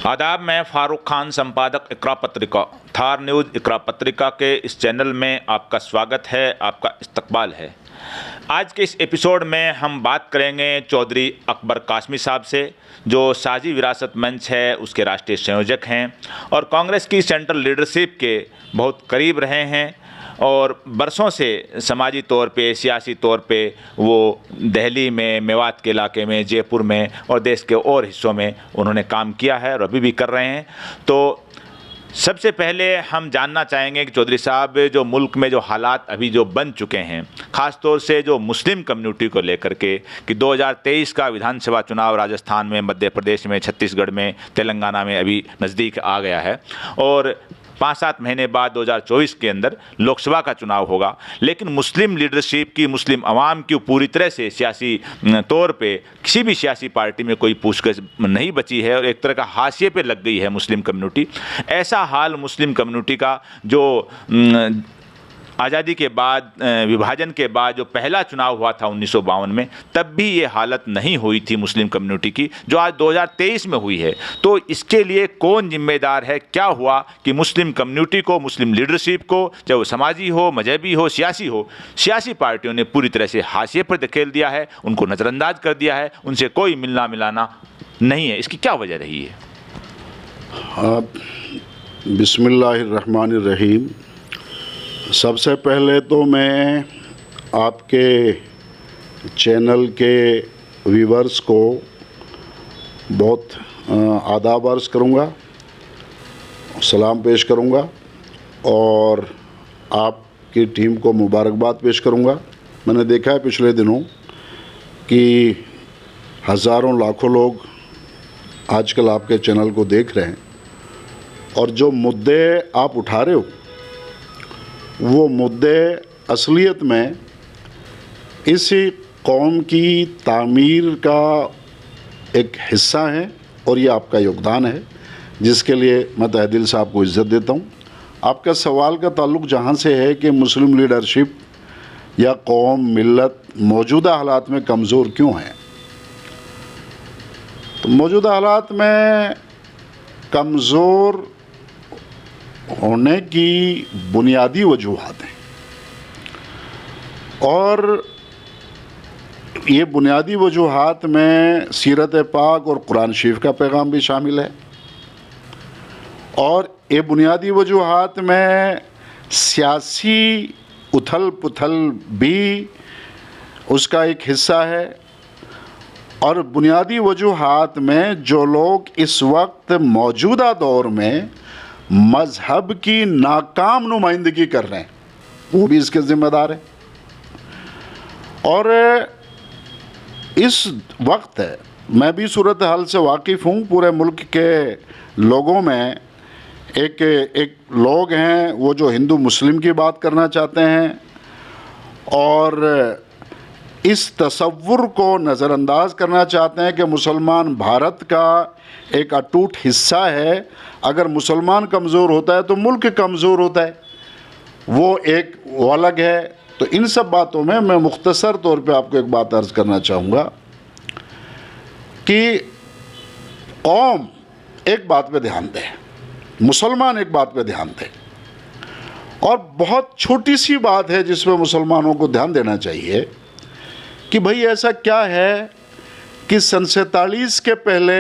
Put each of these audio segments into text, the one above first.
आदाब, मैं फारूक खान, संपादक इकरा पत्रिका, थार न्यूज़ इकरा पत्रिका के इस चैनल में आपका स्वागत है, आपका इस्तकबाल है। आज के इस एपिसोड में हम बात करेंगे चौधरी अकबर कासमी साहब से, जो साझी विरासत मंच है उसके राष्ट्रीय संयोजक हैं और कांग्रेस की सेंट्रल लीडरशिप के बहुत करीब रहे हैं और बरसों से समाजी तौर पे, सियासी तौर पे वो दिल्ली में, मेवात के इलाके में, जयपुर में और देश के और हिस्सों में उन्होंने काम किया है और अभी भी कर रहे हैं। तो सबसे पहले हम जानना चाहेंगे कि चौधरी साहब, जो मुल्क में जो हालात अभी जो बन चुके हैं, ख़ास तौर से जो मुस्लिम कम्युनिटी को लेकर के, कि 2023 का विधानसभा चुनाव राजस्थान में, मध्य प्रदेश में, छत्तीसगढ़ में, तेलंगाना में अभी नज़दीक आ गया है और 5-7 महीने बाद 2024 के अंदर लोकसभा का चुनाव होगा। लेकिन मुस्लिम लीडरशिप की, मुस्लिम अवाम की पूरी तरह से सियासी तौर पे किसी भी सियासी पार्टी में कोई पूछगछ नहीं बची है और एक तरह का हाशिए पे लग गई है मुस्लिम कम्युनिटी। ऐसा हाल मुस्लिम कम्युनिटी का जो आज़ादी के बाद, विभाजन के बाद जो पहला चुनाव हुआ था 1952 में, तब भी ये हालत नहीं हुई थी मुस्लिम कम्युनिटी की, जो आज 2023 में हुई है। तो इसके लिए कौन जिम्मेदार है? क्या हुआ कि मुस्लिम कम्युनिटी को, मुस्लिम लीडरशिप को, चाहे वो समाजी हो, मजहबी हो, सियासी पार्टियों ने पूरी तरह से हाशिए पर धकेल दिया है, उनको नज़रअंदाज कर दिया है, उनसे कोई मिलना मिलाना नहीं है। इसकी क्या वजह रही है? बिस्मिल्लाहिर्रहमानिर्रहीम। सबसे पहले तो मैं आपके चैनल के व्यूवर्स को बहुत आदाब अर्ज़ करूँगा, सलाम पेश करूँगा और आपकी टीम को मुबारकबाद पेश करूँगा। मैंने देखा है पिछले दिनों कि हज़ारों लाखों लोग आजकल आपके चैनल को देख रहे हैं और जो मुद्दे आप उठा रहे हो वो मुद्दे असलियत में इस कौम की तामीर का एक हिस्सा है और ये आपका योगदान है, जिसके लिए मैं तहे दिल से आपको इज़्ज़त देता हूँ। आपका सवाल का ताल्लुक़ जहाँ से है कि मुस्लिम लीडरशिप या कौम, मिल्लत मौजूदा हालात में कमज़ोर क्यों है, तो मौजूदा हालात में कमज़ोर होने की बुनियादी वजूहात हैं और ये बुनियादी वजूहात में सीरत पाक और कुरान शरीफ का पैगाम भी शामिल है और ये बुनियादी वजूहात में सियासी उथल पुथल भी उसका एक हिस्सा है और बुनियादी वजूहात में जो लोग इस वक्त मौजूदा दौर में मज़हब की नाकाम नुमाइंदगी कर रहे हैं वो भी इसके ज़िम्मेदार है। और इस वक्त मैं भी सूरत हाल से वाकिफ़ हूँ। पूरे मुल्क के लोगों में एक लोग हैं वो जो हिंदू मुस्लिम की बात करना चाहते हैं और इस तसव्वुर को नज़रअंदाज करना चाहते हैं कि मुसलमान भारत का एक अटूट हिस्सा है। अगर मुसलमान कमज़ोर होता है तो मुल्क कमज़ोर होता है, वो अलग है। तो इन सब बातों में मैं मुख्तसर तौर पे आपको एक बात अर्ज़ करना चाहूँगा कि कौम एक बात पे ध्यान दे, मुसलमान एक बात पे ध्यान दे और बहुत छोटी सी बात है जिसमें मुसलमानों को ध्यान देना चाहिए कि भाई ऐसा क्या है कि सन 47 के पहले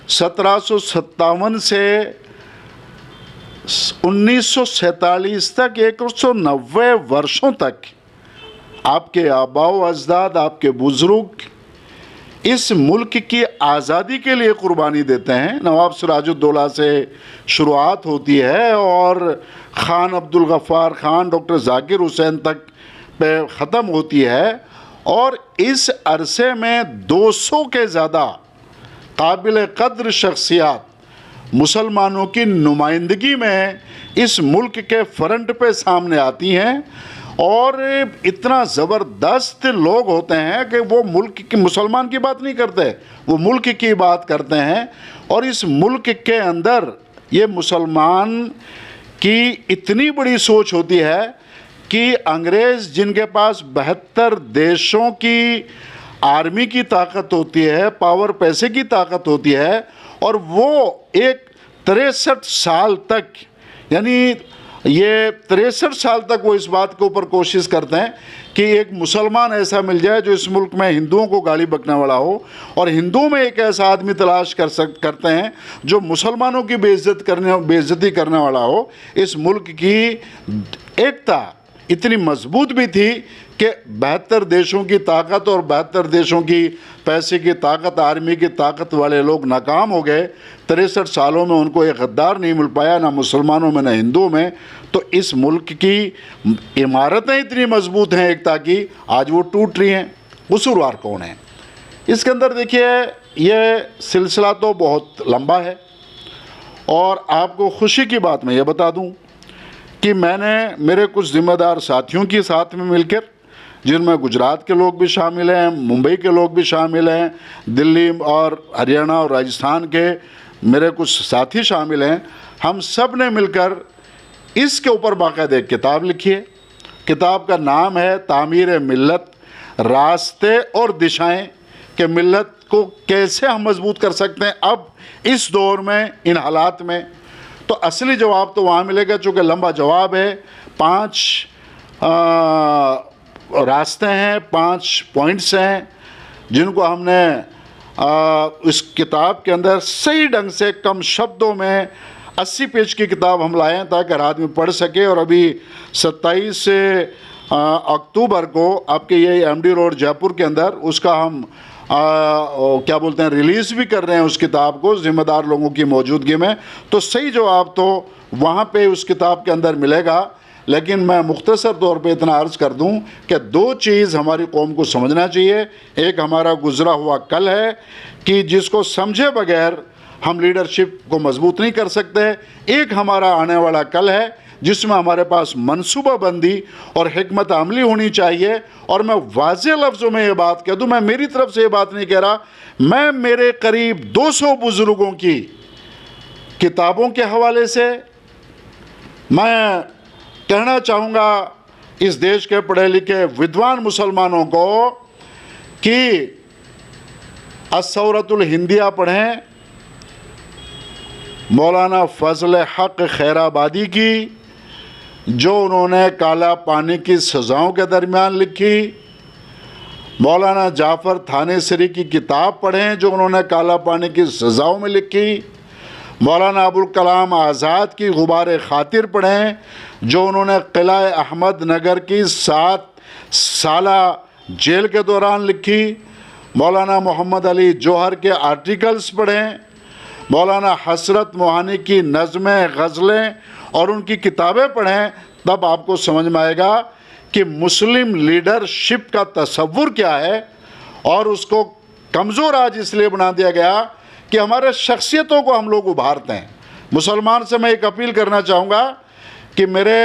1757 से 1947 तक 190 वर्षों तक आपके आबाओ अजदाद, आपके बुज़ुर्ग इस मुल्क की आज़ादी के लिए कुर्बानी देते हैं। नवाब सिराजुद्दौला से शुरुआत होती है और ख़ान अब्दुल गफ़ार ख़ान, डॉक्टर ज़ाकिर हुसैन तक पे ख़त्म होती है और इस अरसे में 200 के ज़्यादा काबिल क़द्र शख्सियात मुसलमानों की नुमाइंदगी में इस मुल्क के फ्रंट पे सामने आती हैं और इतना ज़बरदस्त लोग होते हैं कि वो मुल्क की, मुसलमान की बात नहीं करते, वो मुल्क की बात करते हैं। और इस मुल्क के अंदर ये मुसलमान की इतनी बड़ी सोच होती है कि अंग्रेज़ जिनके पास 72 देशों की आर्मी की ताकत होती है, पावर पैसे की ताकत होती है और वो एक 63 साल तक, यानी ये 63 साल तक वो इस बात के ऊपर कोशिश करते हैं कि एक मुसलमान ऐसा मिल जाए जो इस मुल्क में हिंदुओं को गाली बकने वाला हो, और हिंदुओं में एक ऐसा आदमी तलाश करते हैं जो मुसलमानों की बेइज्जती करने वाला हो। इस मुल्क की एकता इतनी मजबूत भी थी कि 72 देशों की ताकत और 72 देशों की पैसे की ताकत, आर्मी की ताकत वाले लोग नाकाम हो गए। 63 सालों में उनको एक गद्दार नहीं मिल पाया, ना मुसलमानों में ना हिंदुओं में। तो इस मुल्क की इमारतें इतनी मजबूत हैं एकता की, आज वो टूट रही हैं। कसूरवार कौन है इसके अंदर? देखिए, ये सिलसिला तो बहुत लंबा है, और आपको खुशी की बात मैं ये बता दूं कि मैंने मेरे कुछ ज़िम्मेदार साथियों के साथ में मिलकर, जिनमें गुजरात के लोग भी शामिल हैं, मुंबई के लोग भी शामिल हैं, दिल्ली और हरियाणा और राजस्थान के मेरे कुछ साथी शामिल हैं, हम सब ने मिलकर इसके ऊपर बाकायदा एक किताब लिखी है। किताब का नाम है तामीर मिल्लत, रास्ते और दिशाएं, कि मिल्लत को कैसे हम मजबूत कर सकते हैं अब इस दौर में, इन हालात में। तो असली जवाब तो वहाँ मिलेगा, चूँकि लंबा जवाब है। 5 रास्ते हैं, 5 पॉइंट्स हैं, जिनको हमने इस किताब के अंदर सही ढंग से कम शब्दों में 80 पेज की किताब हम लाए हैं ताकि हर आदमी पढ़ सके। और अभी 27 अक्टूबर को आपके ये एमडी रोड जयपुर के अंदर उसका हम क्या बोलते हैं, रिलीज़ भी कर रहे हैं उस किताब को, ज़िम्मेदार लोगों की मौजूदगी में। तो सही जवाब तो वहाँ पे उस किताब के अंदर मिलेगा। लेकिन मैं मुख्तसर तौर पे इतना अर्ज़ कर दूं कि 2 चीज़ हमारी कौम को समझना चाहिए। एक हमारा गुज़रा हुआ कल है कि जिसको समझे बगैर हम लीडरशिप को मजबूत नहीं कर सकते। एक हमारा आने वाला कल है जिसमें हमारे पास मनसूबाबंदी और हिकमत अमली होनी चाहिए। और मैं वाज़ेह लफ्ज़ों में ये बात कह दूं, मैं मेरी तरफ से ये बात नहीं कह रहा, मैं मेरे करीब 200 बुज़ुर्गों की किताबों के हवाले से मैं कहना चाहूँगा इस देश के पढ़े लिखे विद्वान मुसलमानों को कि अस्सौरतुल हिंदिया पढ़ें, मौलाना फजल हक खैराबादी की, जो उन्होंने काला पानी की सज़ाओं के दरमियान लिखी। मौलाना जाफ़र थानेसरी की किताब पढ़ें जो उन्होंने काला पानी की सज़ाओं में लिखी। मौलाना अबुल कलाम आज़ाद की गुबार खातिर पढ़ें जो उन्होंने किला अहमद नगर की 7 साला जेल के दौरान लिखी। मौलाना मोहम्मद अली जौहर के आर्टिकल्स पढ़ें। मौलाना हसरत मोहानी की नज़में, गज़लें और उनकी किताबें पढ़ें, तब आपको समझ में आएगा कि मुस्लिम लीडरशिप का तसव्वुर क्या है। और उसको कमज़ोर आज इसलिए बना दिया गया कि हमारे शख्सियतों को हम लोग उभारते हैं। मुसलमान से मैं एक अपील करना चाहूँगा कि मेरे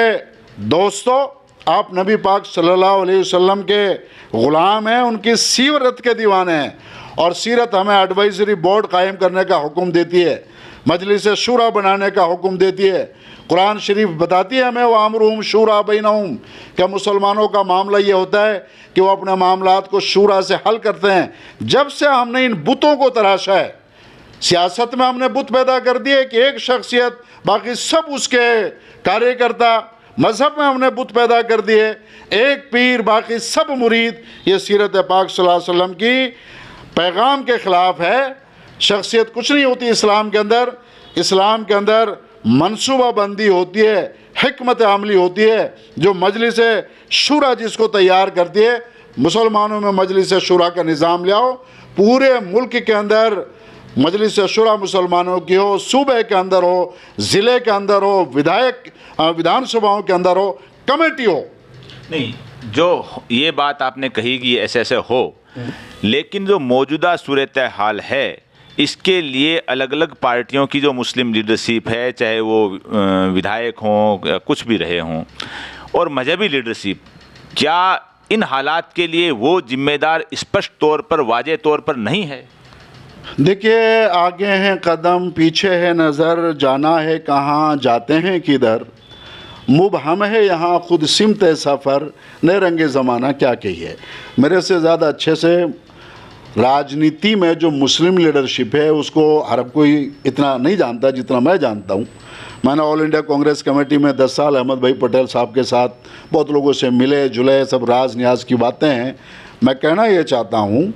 दोस्तों, आप नबी पाक सल्लल्लाहु अलैहि वसल्लम के ग़ुलाम हैं, उनकी सीरत के दीवाने हैं। और सीरत हमें एडवाइजरी बोर्ड कायम करने का हुक्म देती है, मजलिस शूरा बनाने का हुक्म देती है। कुरान शरीफ बताती है हमें वामरुहुम शूरा बैनहुम, क्या मुसलमानों का मामला ये होता है कि वो अपने मामलात को शूरा से हल करते हैं। जब से हमने इन बुतों को तराशा है, सियासत में हमने बुत पैदा कर दिए कि एक शख्सियत बाकी सब उसके कार्यकर्ता, मज़हब में हमने बुत पैदा कर दिए एक पीर बाकी सब मुरीद। ये सीरत पाक सल्लल्लाहु अलैहि वसल्लम की पैगाम के ख़िलाफ़ है। शख्सियत कुछ नहीं होती इस्लाम के अंदर। इस्लाम के अंदर मनसूबाबंदी होती है, हिकमत अमली होती है, जो मजलिस शूरा जिसको तैयार करती है। मुसलमानों में मजलिस शूरा का निज़ाम ले आओ, पूरे मुल्क के अंदर मजलिस शूरा मुसलमानों की हो, सूबे के अंदर हो, ज़िले के अंदर हो, विधानसभाओं के अंदर हो, कमेटी हो। नहीं, जो ये बात आपने कही कि ऐसे ऐसे हो, लेकिन जो मौजूदा सूरत हाल है इसके लिए अलग अलग पार्टियों की जो मुस्लिम लीडरशिप है, चाहे वो विधायक हों, कुछ भी रहे हों, और मजहबी लीडरशिप, क्या इन हालात के लिए वो जिम्मेदार स्पष्ट तौर पर, वाज़ेह तौर पर नहीं है? देखिए, आगे हैं कदम, पीछे है नज़र, जाना है कहाँ, जाते हैं किधर, मुबहम है यहाँ खुद सिमत सफ़र, नए रंगे ज़माना क्या कहिए। मेरे से ज़्यादा अच्छे से राजनीति में जो मुस्लिम लीडरशिप है उसको हर कोई इतना नहीं जानता जितना मैं जानता हूँ। मैंने ऑल इंडिया कांग्रेस कमेटी में 10 साल अहमद भाई पटेल साहब के साथ बहुत लोगों से मिले जुले, सब राज न्याज की बातें हैं। मैं कहना ये चाहता हूँ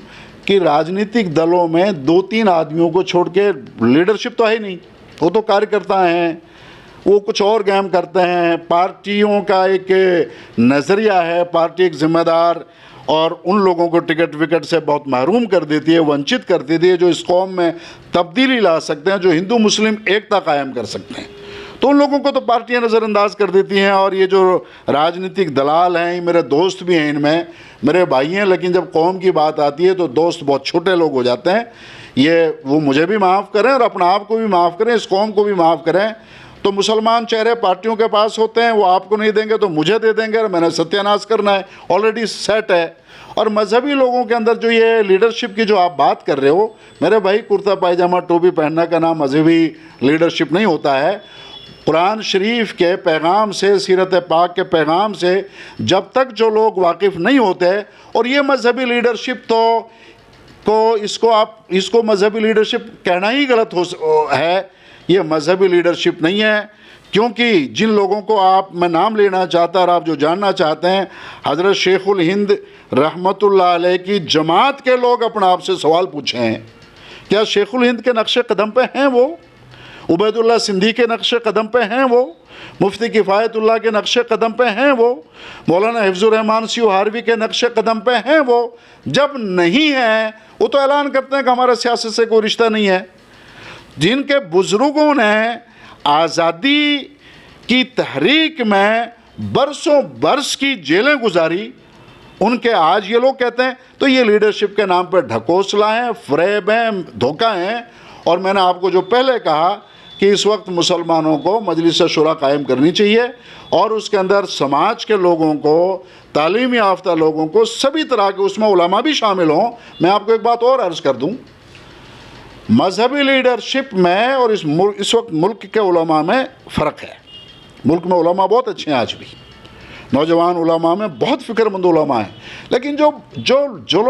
कि राजनीतिक दलों में 2-3 आदमियों को छोड़ के लीडरशिप तो है ही नहीं, वो तो कार्यकर्ता हैं, वो कुछ और गेम करते हैं। पार्टियों का एक नज़रिया है, पार्टी एक जिम्मेदार और उन लोगों को टिकट विकट से बहुत महरूम कर देती है, वंचित कर देती है, जो इस कौम में तब्दीली ला सकते हैं, जो हिंदू मुस्लिम एकता कायम कर सकते हैं। तो उन लोगों को तो पार्टियां नज़रअंदाज कर देती हैं। और ये जो राजनीतिक दलाल हैं, ये मेरे दोस्त भी हैं, इनमें मेरे भाई हैं, लेकिन जब कौम की बात आती है तो दोस्त बहुत छोटे लोग हो जाते हैं। ये वो मुझे भी माफ़ करें और अपने आप को भी माफ़ करें, इस कौम को भी माफ़ करें। तो मुसलमान चेहरे पार्टियों के पास होते हैं, वो आपको नहीं देंगे तो मुझे दे देंगे और मैंने सत्यानाश करना है, ऑलरेडी सेट है। और मजहबी लोगों के अंदर जो ये लीडरशिप की जो आप बात कर रहे हो, मेरे भाई कुर्ता पायजामा टोपी पहनने का नाम मजहबी लीडरशिप नहीं होता है। कुरान शरीफ के पैगाम से, सीरत पाक के पैगाम से जब तक जो लोग वाकिफ़ नहीं होते, और ये मजहबी लीडरशिप इसको मजहबी लीडरशिप कहना ही गलत है। ये मजहबी लीडरशिप नहीं है, क्योंकि जिन लोगों को मैं नाम लेना चाहता और आप जो जानना चाहते हैं, हज़रत शेखुल हिंद रहमतुल्लाह अलैह की जमात के लोग अपने आप से सवाल पूछे हैं, क्या शेखुल हिंद के नक्शे कदम पे हैं वो? उबैदुल्लाह सिंधी के नक्शे कदम पे हैं वो? मुफ्ती किफ़ायतुल्लाह के नक्शे कदम पे हैं वो? मौलाना हिफ्ज़ुर रहमान सियोहारवी के नक्शे कदम पे हैं वो? जब नहीं है वो तो ऐलान करते हैं कि हमारा सियासत से कोई रिश्ता नहीं है। जिनके बुज़ुर्गों ने आज़ादी की तहरीक में बरसों बरस की जेलें गुजारी, उनके आज ये लोग कहते हैं तो ये लीडरशिप के नाम पर ढकोसला है, फ़रेब है, धोखा है। और मैंने आपको जो पहले कहा कि इस वक्त मुसलमानों को मजलिस शुरा कायम करनी चाहिए और उसके अंदर समाज के लोगों को, तालीम याफ्ता लोगों को, सभी तरह के, उसमें उलमा भी शामिल हों। मैं आपको एक बात और अर्ज़ कर दूं, मजहबी लीडरशिप में और इस वक्त मुल्क के उलमा में फ़र्क है। मुल्क में उलमा बहुत अच्छे हैं, आज भी नौजवान उलमा में बहुत फ़िक्रमंद उलमा हैं, लेकिन जो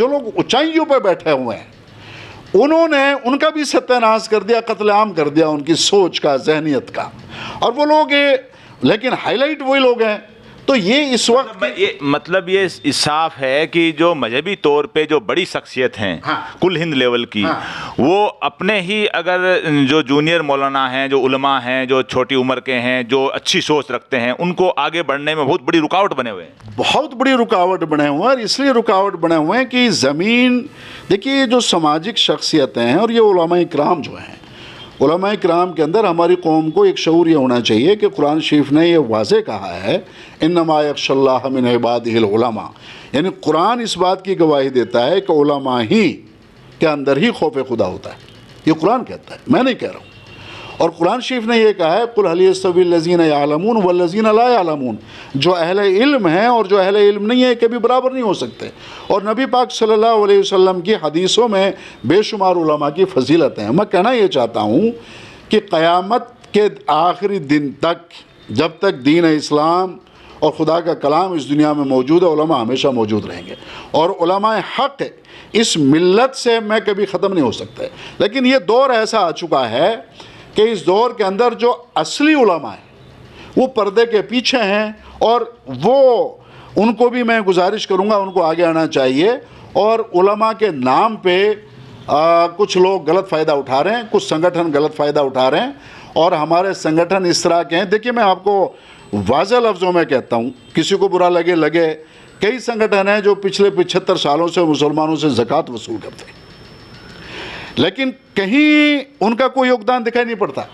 लोग ऊंचाइयों पर बैठे हुए हैं, उन्होंने उनका भी सत्यानाश कर दिया, कत्लेआम कर दिया उनकी सोच का, जहनियत का। और वो लोग लेकिन हाईलाइट वही लोग हैं। तो ये इस वक्त ये साफ है कि जो मजहबी तौर पे जो बड़ी शख्सियत हैं, हाँ, कुल हिंद लेवल की, हाँ, वो अपने ही, अगर जो जूनियर मौलाना हैं, जो उलमा हैं, जो छोटी उम्र के हैं, जो अच्छी सोच रखते हैं, उनको आगे बढ़ने में बहुत बड़ी रुकावट बने हुए हैं। बहुत बड़ी रुकावट बने हुए हैं। और इसलिए रुकावट बने हुए हैं कि ज़मीन, देखिए जो सामाजिक शख्सियतें हैं और ये उलमा इकराम जो हैं, उलमा इकराम के अंदर हमारी कौम को एक शऊर ये होना चाहिए कि कुरान शरीफ ने ये वाज़े कहा है, इन्नमा यख्शल्लाह मिन इबादिहिल उलमा, यानी कुरान इस बात की गवाही देता है कि उलमा ही के अंदर ही खौफ खुदा होता है। ये कुरान कहता है, मैं नहीं कह रहा हूँ। और कुरान शरीफ ने यह कहा है, कुल हल यस्तविल लज़ीना यअलमून वल्लज़ीना ला यअलमून, जो अहले इल्म हैं और जो अहले इल्म नहीं है कभी बराबर नहीं हो सकते। और नबी पाक सल्लल्लाहु अलैहि वसल्लम की हदीसों में बेशुमार उलमा की फजीलत हैं। मैं कहना ये चाहता हूँ कि क़यामत के आखिरी दिन तक, जब तक दीन इस्लाम और खुदा का कलाम इस दुनिया में मौजूद है, उलमा हमेशा मौजूद रहेंगे। और उलमा हक़ इस मिल्लत से मैं कभी ख़त्म नहीं हो सकते। लेकिन ये दौर ऐसा आ चुका है कि इस दौर के अंदर जो असली उलमा हैं वो पर्दे के पीछे हैं, और उनको भी मैं गुजारिश करूंगा, उनको आगे आना चाहिए। और उलमा के नाम पे कुछ लोग गलत फ़ायदा उठा रहे हैं, कुछ संगठन गलत फ़ायदा उठा रहे हैं, और हमारे संगठन इस तरह के हैं। देखिए, मैं आपको वाज़ेह लफ्ज़ों में कहता हूँ, किसी को बुरा लगे, कई संगठन हैं जो पिछले 75 सालों से मुसलमानों से ज़कात वसूल करते हैं, लेकिन कहीं उनका कोई योगदान दिखाई नहीं पड़ता।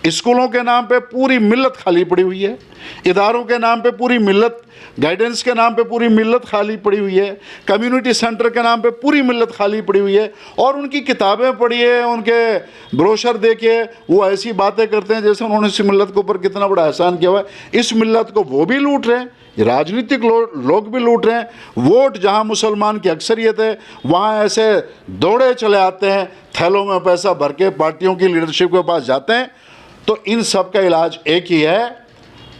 स्कूलों के नाम पे पूरी मिल्लत खाली पड़ी हुई है, इदारों के नाम पे पूरी मिल्लत, गाइडेंस के नाम पे पूरी मिल्लत खाली पड़ी हुई है, कम्युनिटी सेंटर के नाम पे पूरी मिल्लत खाली पड़ी हुई है। और उनकी किताबें पढ़िए, उनके ब्रोशर देखिए, वो ऐसी बातें करते हैं जैसे उन्होंने इस मिल्लत के ऊपर कितना बड़ा एहसान किया हुआ है। इस मिल्लत को वो भी लूट रहे हैं, राजनीतिक लोग भी लूट रहे हैं। वोट जहाँ मुसलमान की अक्सरियत है, वहाँ ऐसे दौड़े चले आते हैं, थैलों में पैसा भर के पार्टियों की लीडरशिप के पास जाते हैं। तो इन सब का इलाज एक ही है,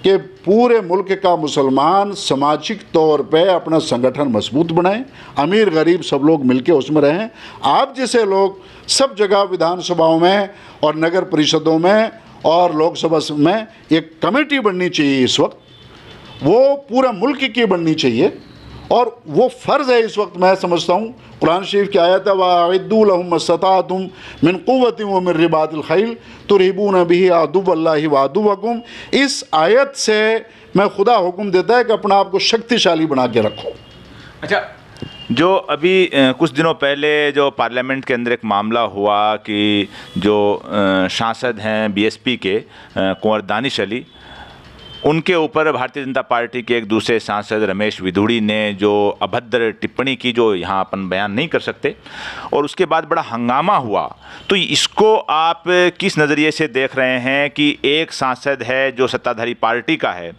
कि पूरे मुल्क का मुसलमान सामाजिक तौर पे अपना संगठन मजबूत बनाएं, अमीर गरीब सब लोग मिलके उसमें रहें। आप जैसे लोग सब जगह विधानसभाओं में और नगर परिषदों में और लोकसभा में एक कमेटी बननी चाहिए इस वक्त, वो पूरा मुल्क की बननी चाहिए और वो फ़र्ज़ है इस वक्त। मैं समझता हूँ कुरान शरीफ की आयत है वअइद्दू लहुम मस्तताअतुम मिन क़ुव्वतिन व मिन रिबातिल ख़ैल तुरहिबून बिही अदुव्वल्लाहि व अदुव्वकुम। इस आयत से मैं खुदा हुक्म देता है कि अपना आप को शक्तिशाली बना के रखो। अच्छा, जो अभी कुछ दिनों पहले जो पार्लियामेंट के अंदर एक मामला हुआ कि जो सांसद हैं बीएसपी के कुंवर दानिश अली, उनके ऊपर भारतीय जनता पार्टी के एक दूसरे सांसद रमेश विधुड़ी ने जो अभद्र टिप्पणी की, जो यहाँ अपन बयान नहीं कर सकते, और उसके बाद बड़ा हंगामा हुआ। तो इसको आप किस नज़रिए से देख रहे हैं कि एक सांसद है जो सत्ताधारी पार्टी का है,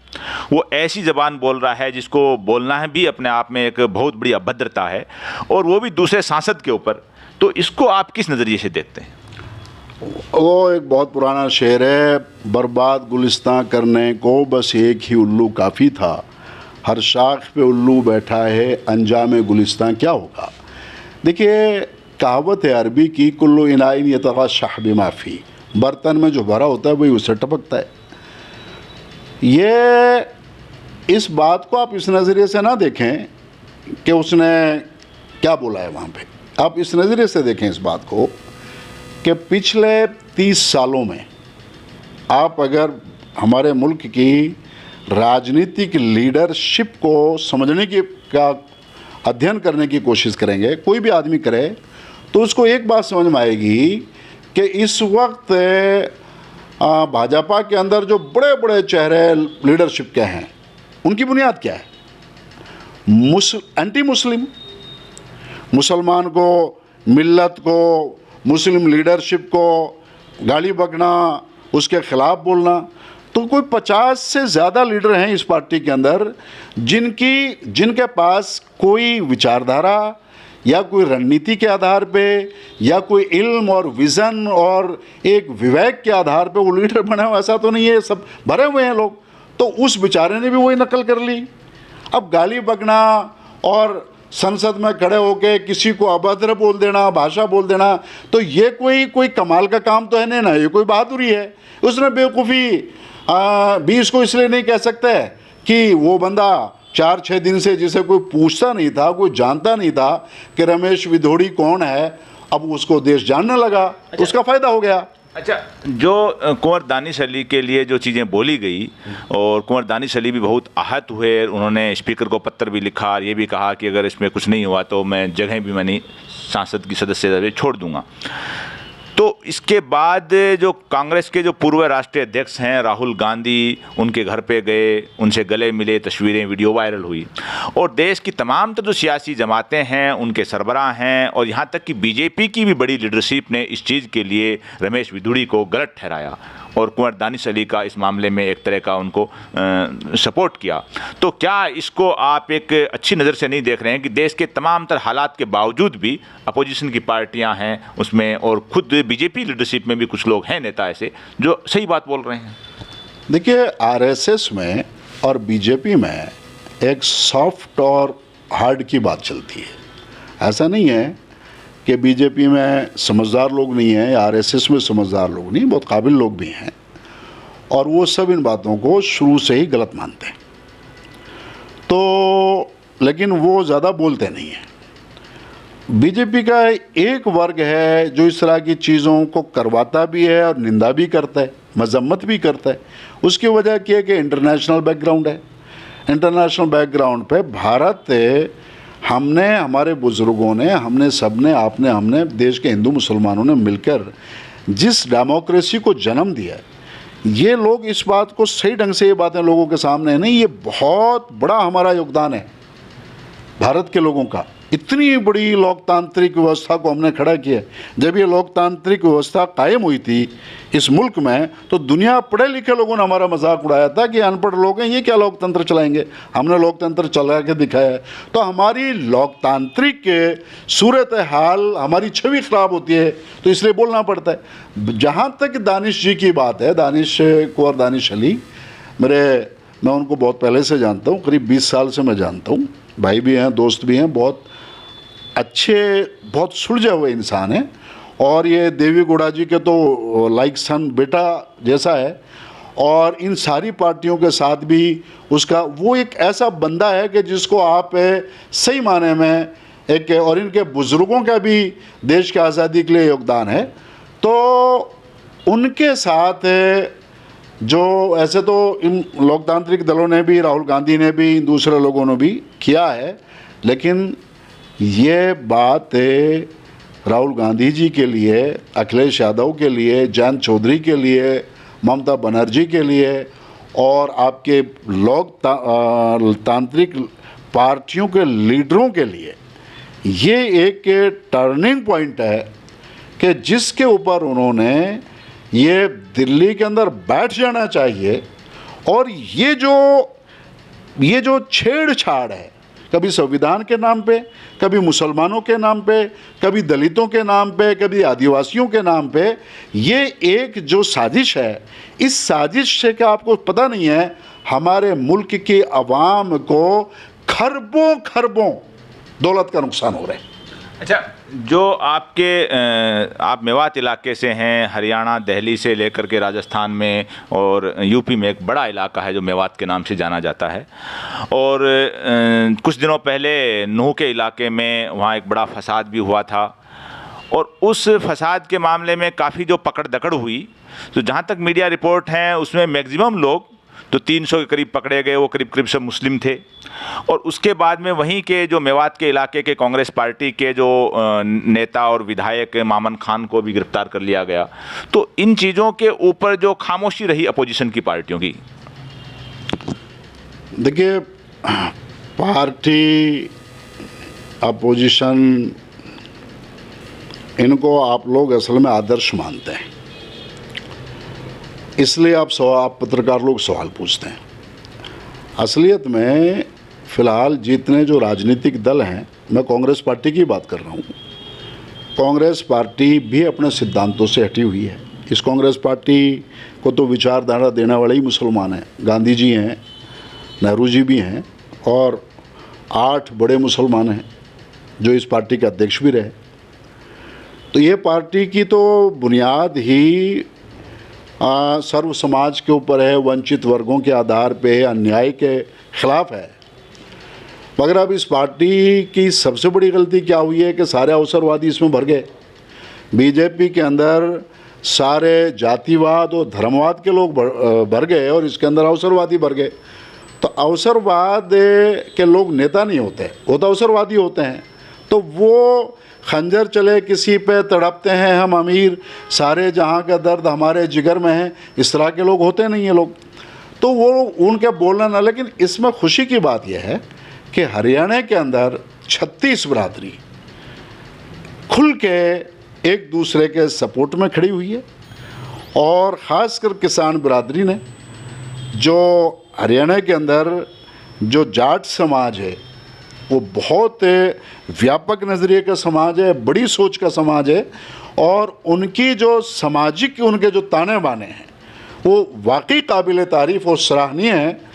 वो ऐसी ज़बान बोल रहा है जिसको बोलना है भी अपने आप में एक बहुत बड़ी अभद्रता है, और वो भी दूसरे सांसद के ऊपर, तो इसको आप किस नज़रिए से देखते हैं? वो एक बहुत पुराना शेर है, बर्बाद गुलिस्तां करने को बस एक ही उल्लू काफ़ी था, हर शाख पे उल्लू बैठा है, अंजाम गुलिस्तां क्या होगा। देखिए, कहावत है अरबी की, कुल्लु इनाइन यतग़श्शह बिमा फ़ी, बर्तन में जो भरा होता है वही उससे टपकता है। ये इस बात को आप इस नज़रिए से ना देखें कि उसने क्या बोला है वहाँ पे, आप इस नज़रिए से देखें इस बात को कि पिछले 30 सालों में आप अगर हमारे मुल्क की राजनीतिक लीडरशिप को समझने की का अध्ययन करने की कोशिश करेंगे, कोई भी आदमी करे, तो उसको एक बात समझ में आएगी कि इस वक्त भाजपा के अंदर जो बड़े बड़े चेहरे लीडरशिप के हैं, उनकी बुनियाद क्या है? एंटी मुस्लिम, मुसलमान को, मिल्लत को, मुस्लिम लीडरशिप को गाली बकना, उसके ख़िलाफ़ बोलना। तो कोई 50 से ज़्यादा लीडर हैं इस पार्टी के अंदर जिनके पास कोई विचारधारा या कोई रणनीति के आधार पे या कोई इल्म और विज़न और एक विवेक के आधार पे वो लीडर बने हो, ऐसा तो नहीं है, सब भरे हुए हैं लोग। तो उस बेचारे ने भी वही नकल कर ली। अब गाली बकना और संसद में खड़े होके किसी को अभद्र बोल देना, भाषा बोल देना, तो ये कोई कमाल का काम तो है नहीं ना, ये कोई बहादुरी है। उसने बेवकूफ़ी भी इसको इसलिए नहीं कह सकते कि वो बंदा 4-6 दिन से जिसे कोई पूछता नहीं था, कोई जानता नहीं था कि रमेश विधोड़ी कौन है, अब उसको देश जानने लगा। अच्छा, उसका फ़ायदा हो गया। अच्छा, जो कुंवर दानिश अली के लिए जो चीज़ें बोली गई, और कुंवर दानिश अली भी बहुत आहत हुए, उन्होंने स्पीकर को पत्र भी लिखा और ये भी कहा कि अगर इसमें कुछ नहीं हुआ तो मैं जगह भी मैंने सांसद की सदस्यता छोड़ दूंगा। तो इसके बाद जो कांग्रेस के जो पूर्व राष्ट्रीय अध्यक्ष हैं राहुल गांधी, उनके घर पे गए, उनसे गले मिले, तस्वीरें वीडियो वायरल हुई, और देश की तमाम जो सियासी जमातें हैं, उनके सरबराह हैं, और यहाँ तक कि बीजेपी की भी बड़ी लीडरशिप ने इस चीज़ के लिए रमेश विधुड़ी को गलत ठहराया और कुंवर दानिश अली का इस मामले में एक तरह का उनको सपोर्ट किया। तो क्या इसको आप एक अच्छी नज़र से नहीं देख रहे हैं कि देश के तमाम तरह हालात के बावजूद भी अपोजिशन की पार्टियां हैं उसमें, और खुद बीजेपी लीडरशिप में भी कुछ लोग हैं नेता ऐसे जो सही बात बोल रहे हैं? देखिए, आरएसएस में और बीजेपी में एक सॉफ्ट और हार्ड की बात चलती है। ऐसा नहीं है कि बीजेपी में समझदार लोग नहीं हैं या आरएसएस में समझदार लोग नहीं, बहुत काबिल लोग भी हैं, और वो सब इन बातों को शुरू से ही गलत मानते हैं। तो लेकिन वो ज़्यादा बोलते नहीं हैं। बीजेपी का एक वर्ग है जो इस तरह की चीज़ों को करवाता भी है और निंदा भी करता है, मजम्मत भी करता है। उसकी वजह क्या है कि इंटरनेशनल बैकग्राउंड है। इंटरनेशनल बैकग्राउंड पे भारत, हमने, हमारे बुज़ुर्गों ने, हमने सब ने, आपने, हमने, देश के हिंदू मुसलमानों ने मिलकर जिस डेमोक्रेसी को जन्म दिया है, ये लोग इस बात को सही ढंग से, ये बातें लोगों के सामने नहीं, ये बहुत बड़ा हमारा योगदान है भारत के लोगों का। इतनी बड़ी लोकतांत्रिक व्यवस्था को हमने खड़ा किया। जब ये लोकतांत्रिक व्यवस्था कायम हुई थी इस मुल्क में, तो दुनिया पढ़े लिखे लोगों ने हमारा मजाक उड़ाया था कि अनपढ़ लोग हैं, ये क्या लोकतंत्र चलाएंगे। हमने लोकतंत्र चला के दिखाया है। तो हमारी लोकतांत्रिक सूरत हाल, हमारी छवि ख़राब होती है, तो इसलिए बोलना पड़ता है। जहाँ तक दानिश जी की बात है, कुंवर दानिश अली, मैं उनको बहुत पहले से जानता हूँ, करीब 20 साल से मैं जानता हूँ, भाई भी हैं, दोस्त भी हैं, बहुत अच्छे, बहुत सुलझे हुए इंसान हैं। और ये देवी गौड़ा जी के तो लाइक सन बेटा जैसा है, और इन सारी पार्टियों के साथ भी उसका वो एक ऐसा बंदा है कि जिसको आप सही माने में एक, और इनके बुज़ुर्गों का भी देश की आज़ादी के लिए योगदान है। तो उनके साथ जो ऐसे तो इन लोकतांत्रिक दलों ने भी, राहुल गांधी ने भी, दूसरे लोगों ने भी किया है, लेकिन ये बात राहुल गांधी जी के लिए, अखिलेश यादव के लिए, जयंत चौधरी के लिए, ममता बनर्जी के लिए और आपके लोकतांत्रिक पार्टियों के लीडरों के लिए ये एक टर्निंग पॉइंट है कि जिसके ऊपर उन्होंने ये दिल्ली के अंदर बैठ जाना चाहिए। और ये जो छेड़छाड़ है, कभी संविधान के नाम पे, कभी मुसलमानों के नाम पे, कभी दलितों के नाम पे, कभी आदिवासियों के नाम पे, ये एक जो साजिश है, इस साजिश से क्या आपको पता नहीं है हमारे मुल्क की आवाम को खरबों खरबों दौलत का नुकसान हो रहा है। अच्छा, जो आप मेवात इलाके से हैं, हरियाणा, दिल्ली से लेकर के राजस्थान में और यूपी में एक बड़ा इलाका है जो मेवात के नाम से जाना जाता है। और कुछ दिनों पहले नूह के इलाके में वहाँ एक बड़ा फसाद भी हुआ था, और उस फसाद के मामले में काफ़ी जो पकड़ दकड़ हुई, तो जहाँ तक मीडिया रिपोर्ट हैं उसमें मैक्सिमम लोग तो 300 के करीब पकड़े गए, वो करीब करीब सब मुस्लिम थे। और उसके बाद में वहीं के जो मेवात के इलाके के कांग्रेस पार्टी के जो नेता और विधायक मामन खान को भी गिरफ्तार कर लिया गया। तो इन चीज़ों के ऊपर जो खामोशी रही अपोजिशन की पार्टियों की। देखिए, पार्टी अपोजिशन इनको आप लोग असल में आदर्श मानते हैं, इसलिए आप पत्रकार लोग सवाल पूछते हैं। असलियत में फ़िलहाल जितने जो राजनीतिक दल हैं, मैं कांग्रेस पार्टी की बात कर रहा हूँ, कांग्रेस पार्टी भी अपने सिद्धांतों से हटी हुई है। इस कांग्रेस पार्टी को तो विचारधारा देने वाले ही मुसलमान हैं, गांधी जी हैं, नेहरू जी भी हैं, और 8 बड़े मुसलमान हैं जो इस पार्टी के अध्यक्ष भी रहे। तो ये पार्टी की तो बुनियाद ही सर्व समाज के ऊपर है, वंचित वर्गों के आधार पे है, अन्याय के खिलाफ है। मगर अब इस पार्टी की सबसे बड़ी गलती क्या हुई है कि सारे अवसरवादी इसमें भर गए। बीजेपी के अंदर सारे जातिवाद और धर्मवाद के लोग भर गए और इसके अंदर अवसरवादी भर गए। तो अवसरवाद के लोग नेता नहीं होते, वो तो अवसरवादी होते हैं। तो वो खंजर चले किसी पे तड़पते हैं, हम अमीर, सारे जहां का दर्द हमारे जिगर में है, इस तरह के लोग होते नहीं हैं लोग। तो वो उनके बोलना ना, लेकिन इसमें खुशी की बात यह है कि हरियाणा के अंदर 36 बरादरी खुल के एक दूसरे के सपोर्ट में खड़ी हुई है। और ख़ासकर किसान बरादरी ने, जो हरियाणा के अंदर जो जाट समाज है, वो बहुत व्यापक नज़रिए का समाज है, बड़ी सोच का समाज है, और उनकी जो सामाजिक उनके जो ताने बाने हैं वो वाकई काबिल तारीफ़ और सराहनीय हैं।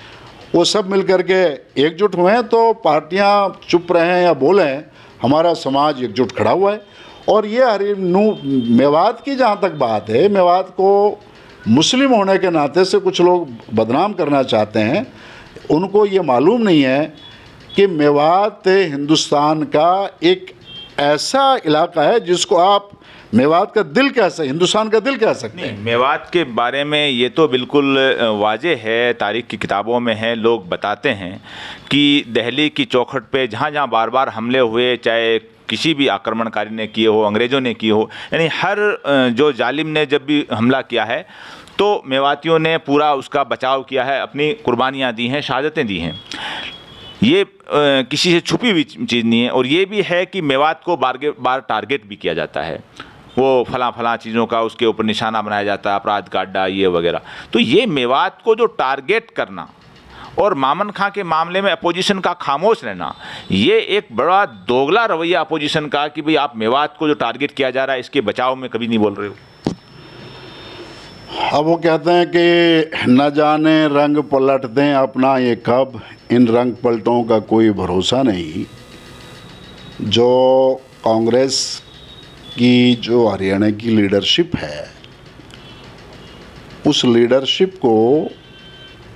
वो सब मिलकर के एकजुट हुए हैं। तो पार्टियां चुप रहें या बोलें, हमारा समाज एकजुट खड़ा हुआ है। और ये मेवात की जहाँ तक बात है, मेवात को मुस्लिम होने के नाते से कुछ लोग बदनाम करना चाहते हैं। उनको ये मालूम नहीं है कि मेवात हिंदुस्तान का एक ऐसा इलाका है जिसको आप मेवात का दिल कह सकते, हिंदुस्तान का दिल कह सकते हैं। मेवात के बारे में ये तो बिल्कुल वाज़ेह है, तारीख़ की किताबों में है। लोग बताते हैं कि दिल्ली की चौखट पे जहाँ जहाँ बार बार हमले हुए, चाहे किसी भी आक्रमणकारी ने किए हो, अंग्रेज़ों ने किए हो, यानी हर जो जालिम ने जब भी हमला किया है तो मेवातियों ने पूरा उसका बचाव किया है, अपनी कुर्बानियाँ दी हैं, शहादतें दी हैं। ये किसी से छुपी हुई चीज़ नहीं है। और ये भी है कि मेवात को बार टारगेट भी किया जाता है, वो फलां चीज़ों का उसके ऊपर निशाना बनाया जाता है, अपराध का अड्डा ये वगैरह। तो ये मेवात को जो टारगेट करना और मामन खां के मामले में अपोजिशन का खामोश रहना, ये एक बड़ा दोगला रवैया अपोजिशन का कि भाई आप मेवात को जो टारगेट किया जा रहा है इसके बचाव में कभी नहीं बोल रहे हो। अब वो कहते हैं कि न जाने रंग पलट दें अपना ये कब, इन रंग पलटों का कोई भरोसा नहीं। जो कांग्रेस की जो हरियाणा की लीडरशिप है, उस लीडरशिप को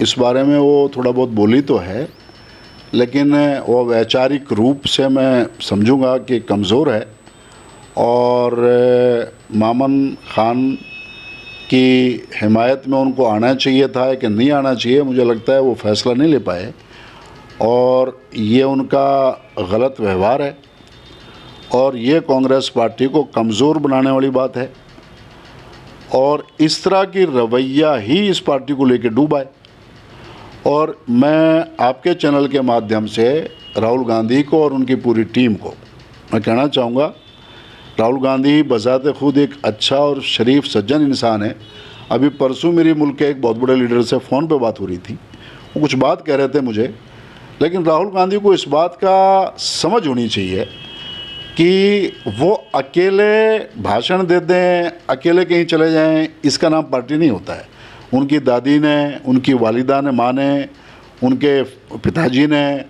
इस बारे में वो थोड़ा बहुत बोली तो है, लेकिन वो वैचारिक रूप से मैं समझूंगा कि कमज़ोर है। और मामन खान की हिमायत में उनको आना चाहिए था कि नहीं आना चाहिए, मुझे लगता है वो फ़ैसला नहीं ले पाए और ये उनका गलत व्यवहार है और ये कांग्रेस पार्टी को कमज़ोर बनाने वाली बात है और इस तरह की रवैया ही इस पार्टी को लेकर डूबा है। और मैं आपके चैनल के माध्यम से राहुल गांधी को और उनकी पूरी टीम को मैं कहना चाहूँगा, राहुल गांधी बज़ाते खुद एक अच्छा और शरीफ सज्जन इंसान है। अभी परसों मेरी मुल्क के एक बहुत बड़े लीडर से फ़ोन पे बात हो रही थी, वो कुछ बात कह रहे थे मुझे, लेकिन राहुल गांधी को इस बात का समझ होनी चाहिए कि वो अकेले भाषण दे दें, अकेले कहीं चले जाएं, इसका नाम पार्टी नहीं होता है। उनकी दादी ने, उनकी वालिदा ने, माँ ने, उनके पिताजी ने,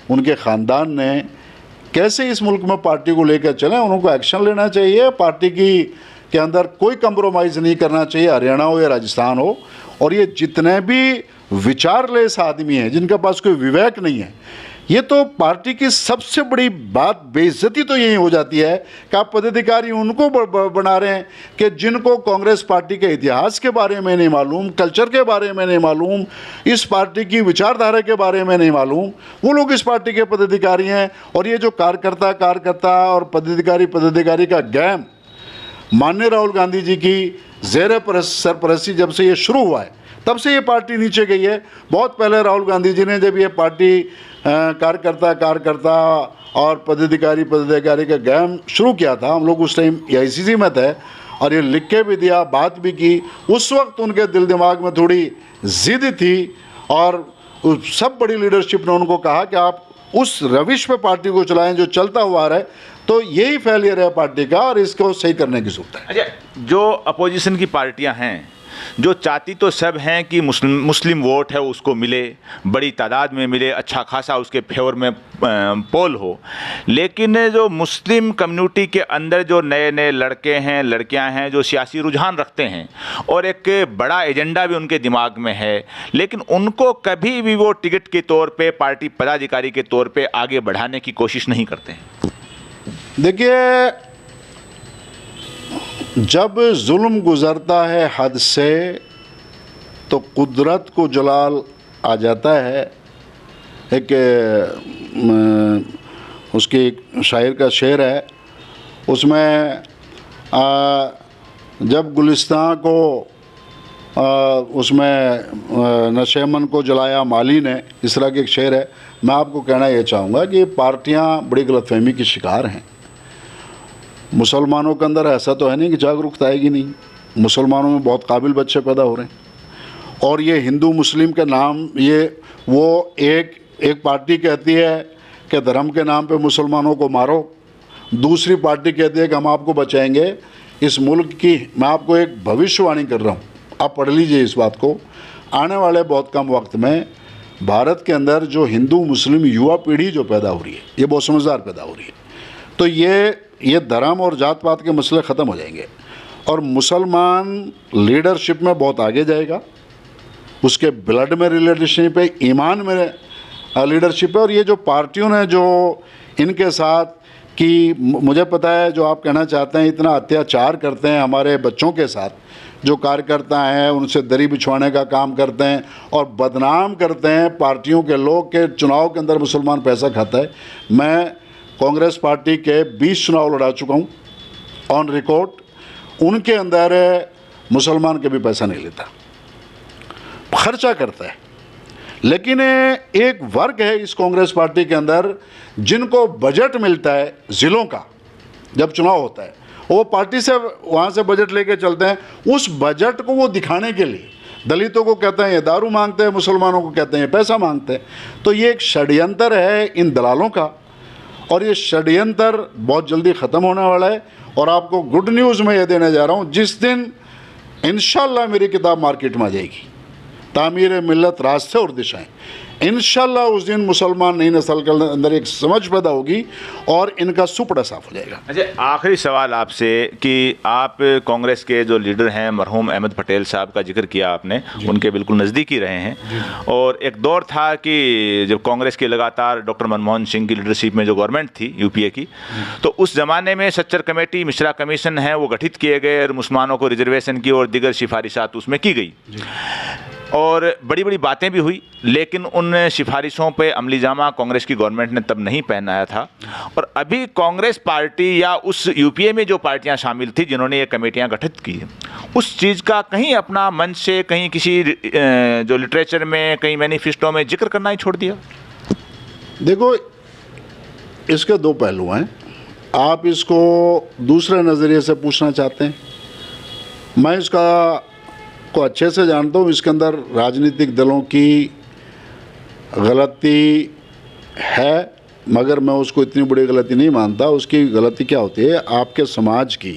उनके ख़ानदान ने कैसे इस मुल्क में पार्टी को लेकर चलें, उनको एक्शन लेना चाहिए। पार्टी के अंदर कोई कंप्रोमाइज़ नहीं करना चाहिए, हरियाणा हो या राजस्थान हो। और ये जितने भी विचारलेस आदमी हैं, जिनके पास कोई विवेक नहीं है, ये तो पार्टी की सबसे बड़ी बात, बेइज्जती तो यही हो जाती है कि आप पदाधिकारी उनको बना रहे हैं कि जिनको कांग्रेस पार्टी के इतिहास के बारे में नहीं मालूम, कल्चर के बारे में नहीं मालूम, इस पार्टी की विचारधारा के बारे में नहीं मालूम, वो लोग इस पार्टी के पदाधिकारी हैं। और ये जो कार्यकर्ता और पदाधिकारी का गेम माननीय राहुल गांधी जी की ज़ेर सरपरस्ती जब से ये शुरू हुआ है, तब से ये पार्टी नीचे गई है। बहुत पहले राहुल गांधी जी ने जब ये पार्टी कार्यकर्ता और पदाधिकारी का गेम शुरू किया था, हम लोग उस टाइम AICC में थे और ये लिख के भी दिया, बात भी की। उस वक्त उनके दिल दिमाग में थोड़ी ज़िद थी और सब बड़ी लीडरशिप ने उनको कहा कि आप उस रविश पे पार्टी को चलाएं जो चलता हुआ रहा है। तो यही फेलियर है पार्टी का और इसको सही करने की ज़रूरत है। अच्छा, जो अपोजिशन की पार्टियां हैं, जो चाहती तो सब हैं कि मुस्लिम वोट है उसको मिले, बड़ी तादाद में मिले, अच्छा खासा उसके फेवर में पोल हो, लेकिन जो मुस्लिम कम्युनिटी के अंदर जो नए नए लड़के हैं, लड़कियां हैं, जो सियासी रुझान रखते हैं और एक बड़ा एजेंडा भी उनके दिमाग में है, लेकिन उनको कभी भी वो टिकट के तौर पे, पार्टी पदाधिकारी के तौर पे आगे बढ़ाने की कोशिश नहीं करते हैं। देखिए, जब जुल्म गुज़रता है हद से तो कुदरत को जलाल आ जाता है। एक उसकी शायर का शेर है, उसमें जब गुलिस्तान को उसमें नशेमन को जलाया माली ने, इस तरह के एक शेर है। मैं आपको कहना ये चाहूँगा कि पार्टियाँ बड़ी गलतफहमी की शिकार हैं। मुसलमानों के अंदर ऐसा तो है नहीं कि जागरूकता आएगी नहीं, मुसलमानों में बहुत काबिल बच्चे पैदा हो रहे हैं। और ये हिंदू मुस्लिम के नाम, ये वो एक पार्टी कहती है कि धर्म के नाम पे मुसलमानों को मारो, दूसरी पार्टी कहती है कि हम आपको बचाएंगे। इस मुल्क की मैं आपको एक भविष्यवाणी कर रहा हूँ, आप पढ़ लीजिए इस बात को। आने वाले बहुत कम वक्त में भारत के अंदर जो हिंदू मुस्लिम युवा पीढ़ी जो पैदा हो रही है, ये बहुत समझदार पैदा हो रही है। तो ये धर्म और जात पात के मसले ख़त्म हो जाएंगे और मुसलमान लीडरशिप में बहुत आगे जाएगा। उसके ब्लड में रिलेशनशिप है, ईमान में लीडरशिप है। और ये जो पार्टियों ने जो इनके साथ कि मुझे पता है जो आप कहना चाहते हैं, इतना अत्याचार करते हैं हमारे बच्चों के साथ, जो कार्यकर्ता हैं उनसे दरी बिछवाने का काम करते हैं और बदनाम करते हैं पार्टियों के लोग के चुनाव के अंदर मुसलमान पैसा खाता है। मैं कांग्रेस पार्टी के 20 चुनाव लड़ा चुका हूँ ऑन रिकॉर्ड, उनके अंदर मुसलमान के भी पैसा नहीं लेता, खर्चा करता है। लेकिन एक वर्ग है इस कांग्रेस पार्टी के अंदर जिनको बजट मिलता है ज़िलों का, जब चुनाव होता है वो पार्टी से वहाँ से बजट लेके चलते हैं। उस बजट को वो दिखाने के लिए दलितों को कहते हैं ये दारू मांगते हैं, मुसलमानों को कहते हैं ये पैसा मांगते हैं। तो ये एक षड्यंत्र है इन दलालों का और ये षड्यंत्र बहुत जल्दी ख़त्म होने वाला है। और आपको गुड न्यूज़ मैं ये देने जा रहा हूँ, जिस दिन इंशाल्लाह मेरी किताब मार्केट में आ जाएगी, तामीर मिल्लत रास्ते और दिशाएं। इंशाल्लाह उस दिन मुसलमान नई नस्ल के अंदर एक समझ पैदा होगी और इनका सुपड़ा साफ हो जाएगा। अच्छा, आखिरी सवाल आपसे कि आप कांग्रेस के जो लीडर हैं मरहूम अहमद पटेल साहब का जिक्र किया आपने, उनके बिल्कुल नज़दीकी रहे हैं, और एक दौर था कि जब कांग्रेस की लगातार डॉक्टर मनमोहन सिंह की लीडरशिप में जो गवर्नमेंट थी यूपीए की, तो उस ज़माने में सच्चर कमेटी, मिश्रा कमीशन है, वो गठित किए गए और मुसलमानों को रिजर्वेशन की और दीगर सिफारिशात उसमें की गई और बड़ी बड़ी बातें भी हुई, लेकिन उन सिफारिशों पे अमली जामा कांग्रेस की गवर्नमेंट ने तब नहीं पहनाया था। और अभी कांग्रेस पार्टी या उस यूपीए में जो पार्टियां शामिल थी जिन्होंने ये कमेटियां गठित की, उस चीज़ का कहीं अपना मंच से, कहीं किसी जो लिटरेचर में, कहीं मैनिफेस्टो में जिक्र करना ही छोड़ दिया। देखो, इसके दो पहलू हैं। आप इसको दूसरे नज़रिए से पूछना चाहते हैं, मैं इसका को अच्छे से जानता हूँ। इसके अंदर राजनीतिक दलों की गलती है, मगर मैं उसको इतनी बड़ी गलती नहीं मानता। उसकी गलती क्या होती है, आपके समाज की।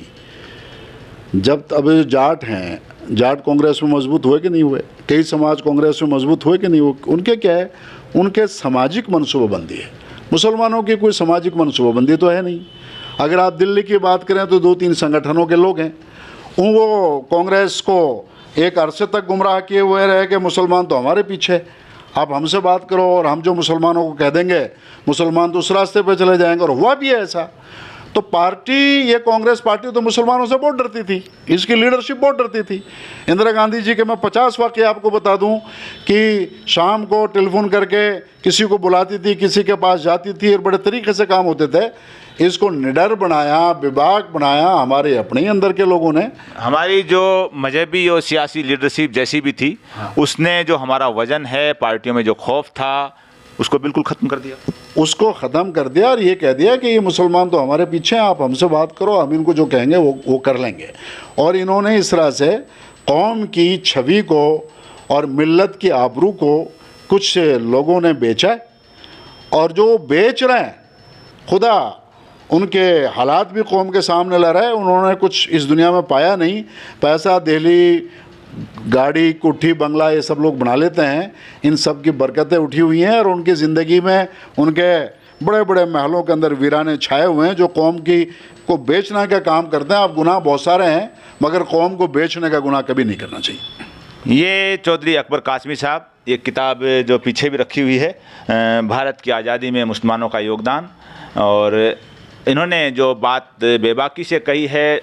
जब अभी जाट हैं, जाट कांग्रेस में मजबूत हुए कि नहीं हुए, कई समाज कांग्रेस में मजबूत हुए कि नहीं हुए, उनके क्या है, उनके सामाजिक मनसूबाबंदी है। मुसलमानों की कोई सामाजिक मनसूबाबंदी तो है नहीं। अगर आप दिल्ली की बात करें तो 2-3 संगठनों के लोग हैं, वो कांग्रेस को एक अरसे तक गुमराह किए हुए रहे कि मुसलमान तो हमारे पीछे, आप हमसे बात करो और हम जो मुसलमानों को कह देंगे मुसलमान तो उस रास्ते पे चले जाएंगे, और हुआ भी है ऐसा। तो पार्टी, ये कांग्रेस पार्टी तो मुसलमानों से बहुत डरती थी, इसकी लीडरशिप बहुत डरती थी। इंदिरा गांधी जी के मैं 50 वाक़े आपको बता दूं कि शाम को टेलीफोन करके किसी को बुलाती थी, किसी के पास जाती थी और बड़े तरीके से काम होते थे। इसको निडर बनाया, विभाग बनाया हमारे अपने ही अंदर के लोगों ने। हमारी जो मजहबी और सियासी लीडरशिप जैसी भी थी, उसने जो हमारा वजन है, पार्टियों में जो खौफ था, उसको बिल्कुल ख़त्म कर दिया। उसको ख़त्म कर दिया और ये कह दिया कि ये मुसलमान तो हमारे पीछे हैं, आप हमसे बात करो, हम इनको जो कहेंगे वो कर लेंगे। और इन्होंने इस तरह से कौम की छवि को और मिल्लत की आबरू को कुछ लोगों ने बेचा, और जो बेच रहे हैं खुदा उनके हालात भी कौम के सामने ला रहा है। उन्होंने कुछ इस दुनिया में पाया नहीं। पैसा, दहली, गाड़ी, कोठी, बंगला, ये सब लोग बना लेते हैं। इन सब की बरकतें उठी हुई हैं और उनकी ज़िंदगी में उनके बड़े बड़े महलों के अंदर वीराने छाए हुए हैं, जो कौम की को बेचने का काम करते हैं। आप गुनाह बहुत सारे हैं, मगर कौम को बेचने का गुनाह कभी नहीं करना चाहिए। ये चौधरी अकबर कासमी साहब, ये किताब जो पीछे भी रखी हुई है, भारत की आज़ादी में मुसलमानों का योगदान, और इन्होंने जो बात बेबाकी से कही है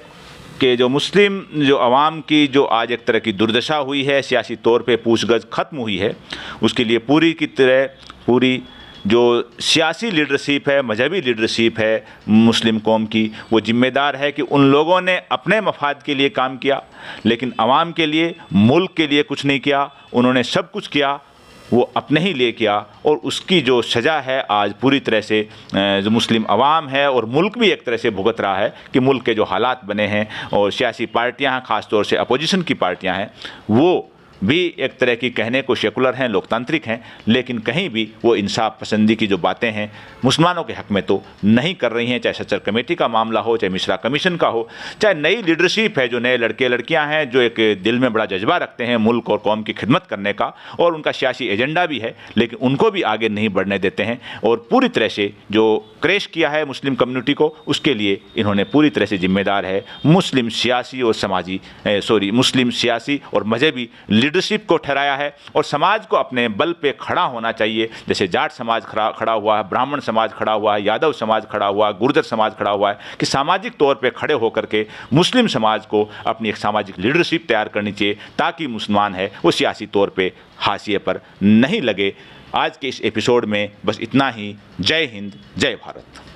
कि जो मुस्लिम जो अवाम की जो आज एक तरह की दुर्दशा हुई है, सियासी तौर पे पूछगछ ख़त्म हुई है, उसके लिए पूरी की तरह पूरी जो सियासी लीडरशिप है, मजहबी लीडरशिप है मुस्लिम कौम की, वो जिम्मेदार है कि उन लोगों ने अपने मफाद के लिए काम किया, लेकिन अवाम के लिए, मुल्क के लिए कुछ नहीं किया। उन्होंने सब कुछ किया, वो अपने ही लिए किया, और उसकी जो सज़ा है आज पूरी तरह से जो मुस्लिम अवाम है और मुल्क भी एक तरह से भुगत रहा है कि मुल्क के जो हालात बने हैं और सियासी पार्टियां, ख़ास तौर से अपोजिशन की पार्टियां हैं, वो भी एक तरह की कहने को सेकुलर हैं, लोकतांत्रिक हैं, लेकिन कहीं भी वो इंसाफ पसंदी की जो बातें हैं मुसलमानों के हक़ में तो नहीं कर रही हैं। चाहे सच्चर कमेटी का मामला हो, चाहे मिश्रा कमीशन का हो, चाहे नई लीडरशिप है, जो नए लड़के लड़कियां हैं जो एक दिल में बड़ा जज्बा रखते हैं मुल्क और कौम की खिदमत करने का, और उनका सियासी एजेंडा भी है, लेकिन उनको भी आगे नहीं बढ़ने देते हैं। और पूरी तरह से जो क्रैश किया है मुस्लिम कम्युनिटी को, उसके लिए इन्होंने पूरी तरह से जिम्मेदार है मुस्लिम सियासी और मुस्लिम सियासी और मजहबी लीडरशिप को ठहराया है। और समाज को अपने बल पे खड़ा होना चाहिए, जैसे जाट समाज खड़ा हुआ है, ब्राह्मण समाज खड़ा हुआ है, यादव समाज खड़ा हुआ है, गुर्जर समाज खड़ा हुआ है, कि सामाजिक तौर पे खड़े होकर के मुस्लिम समाज को अपनी एक सामाजिक लीडरशिप तैयार करनी चाहिए, ताकि मुसलमान है वो सियासी तौर पे हाशिए पर नहीं लगे। आज के इस एपिसोड में बस इतना ही। जय हिंद, जय भारत।